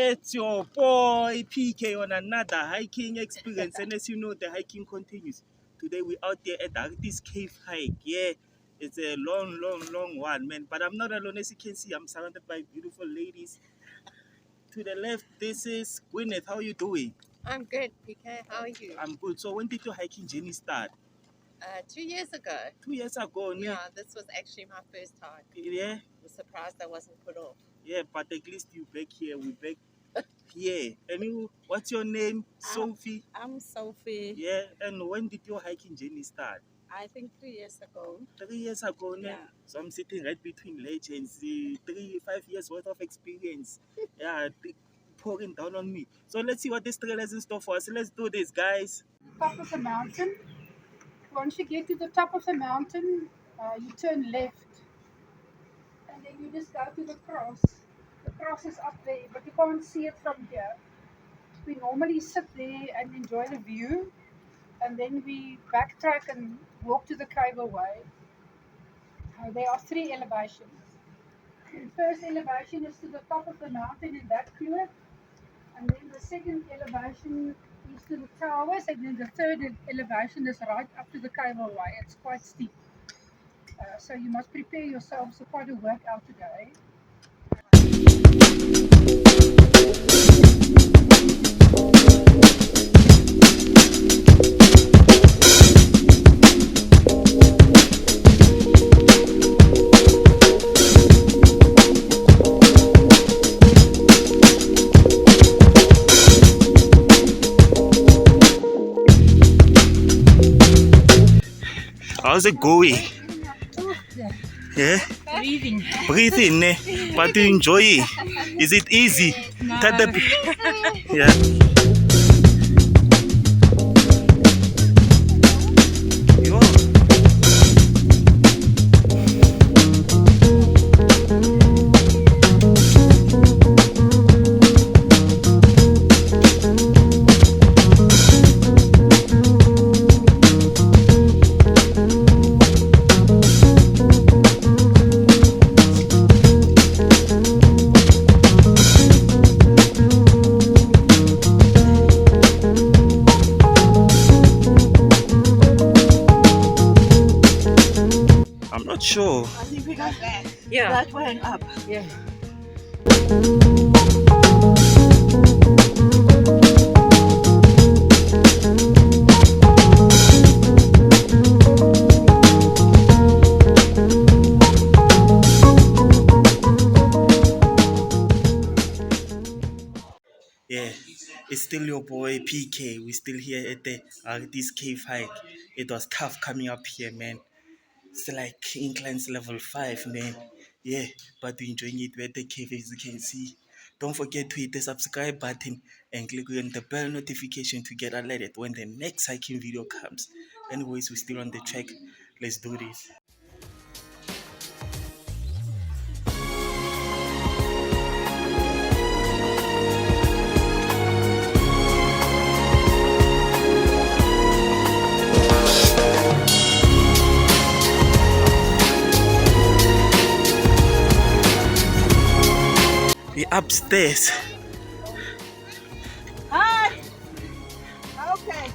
It's your boy PK on another hiking experience, and as you know, the hiking continues. Today we're out there at the Harties cave hike. Yeah, it's a long one, man. But I'm not alone, as you can see. I'm surrounded by beautiful ladies. To the left, this is Gwyneth. How are you doing? I'm good, PK. How are you? I'm good. So when did your hiking journey start? 2 years ago. 2 years ago, Yeah, this was actually my first hike. Yeah. I was surprised I wasn't put off. Yeah, but at least you back here. We back here. And you, what's your name? Sophie. I'm Sophie. Yeah, and when did your hiking journey start? I think 3 years ago. 3 years ago, Yeah. So I'm sitting right between legends, 5 years worth of experience. Yeah, pouring down on me. So let's see what this trail has in store for us. Let's do this, guys. Top of the mountain. Once you get to the top of the mountain, you turn left, and then you just go to the cross. The cross is up there, but you can't see it from here. We normally sit there and enjoy the view, and then we backtrack and walk to the cave away. There are 3 elevations. The first elevation is to the top of the mountain in that kloof, and then the second elevation is to the towers, and then the third elevation is right up to the cave away. It's quite steep. So you must prepare yourselves for quite a workout today. How's it going? Yeah? Breathing, but you enjoy it. Is it easy? No. Yeah. I'm not sure. I think we got that. Yeah. That way and up. Yeah. Yeah, it's still your boy PK. We're still here at the this cave hike. It was tough coming up here, man. It's like inclines level 5, man. Yeah, but we're enjoying it. We're at the cave, as you can see. Don't forget to hit the subscribe button and click on the bell notification to get alerted when the next hiking video comes. Anyways, we're still on the track. Let's do this. We're upstairs. Hi. Okay.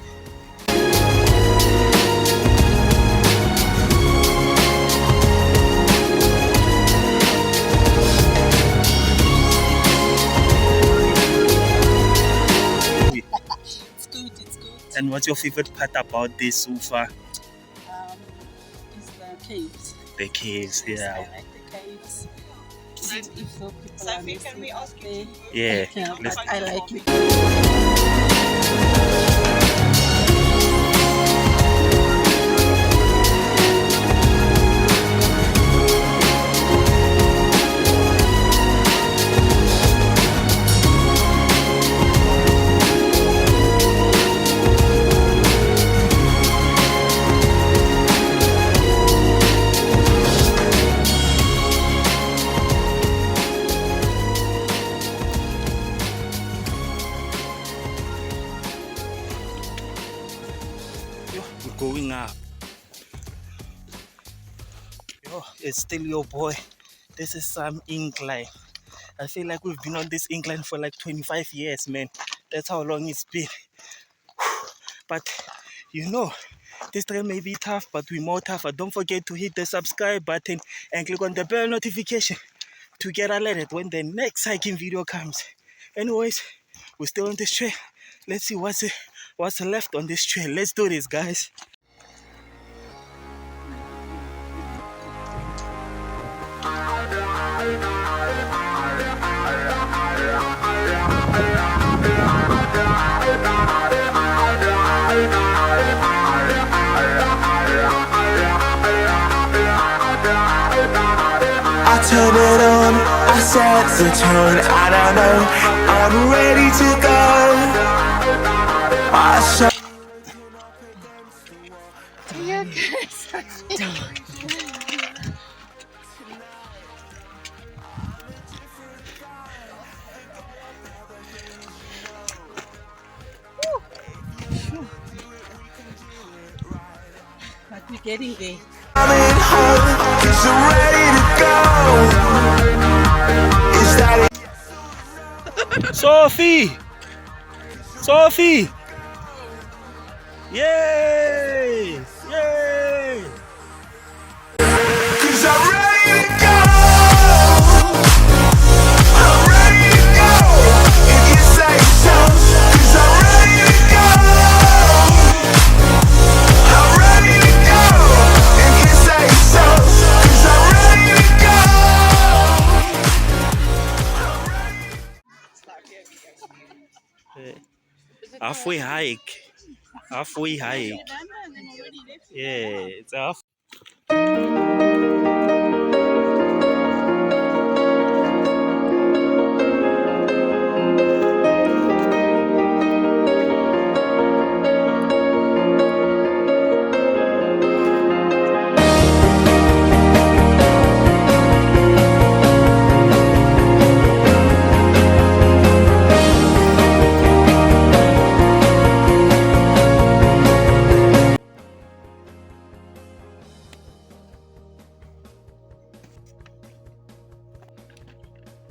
It's good. It's good. And what's your favorite part about this so far? It's the caves. The caves, I yeah. like the caves. See if so people are Sophie, can we missing ask you there. to move? Yeah. Yeah, Let's- but I like it. We're going up. Yo, it's still your boy. This is some incline. I feel like we've been on this incline for like 25 years, man. That's how long it's been. But you know, this trail may be tough, but we're more tougher. Don't forget to hit the subscribe button and click on the bell notification to get alerted when the next hiking video comes. Anyways, we're still on this trail. Let's see what's left on this trail. Let's do this, guys. I turn it on, I set the tone, I don't know, I'm ready to go. I saw You guys. But we're getting there. coming home, 'cause I'm ready to go. Is that it? Sophie! Yay! Yay! 'Cause I'm ready to go. I'm ready to go. If you say so. 'Cause I'm ready to go. I'm ready to go. If you say so. 'Cause I'm ready to go. Halfway hike. Halfway hike. Yeah, it's half.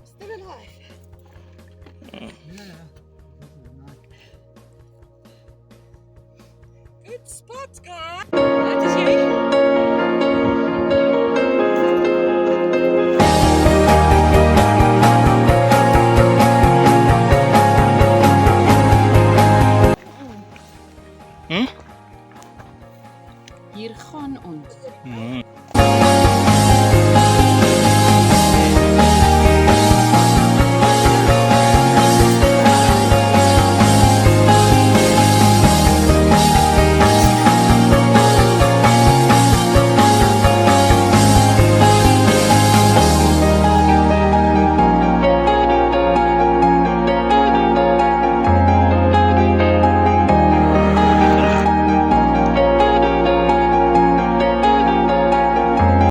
Still alive. Good spot, guys. What is he? Hmm? Hier gaan ons.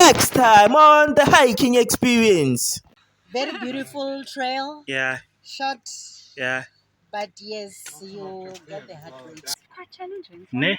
Next time on the hiking experience. Very beautiful trail, Yeah, short, yeah. but yes, you get the heart rate. Quite challenging. Ne?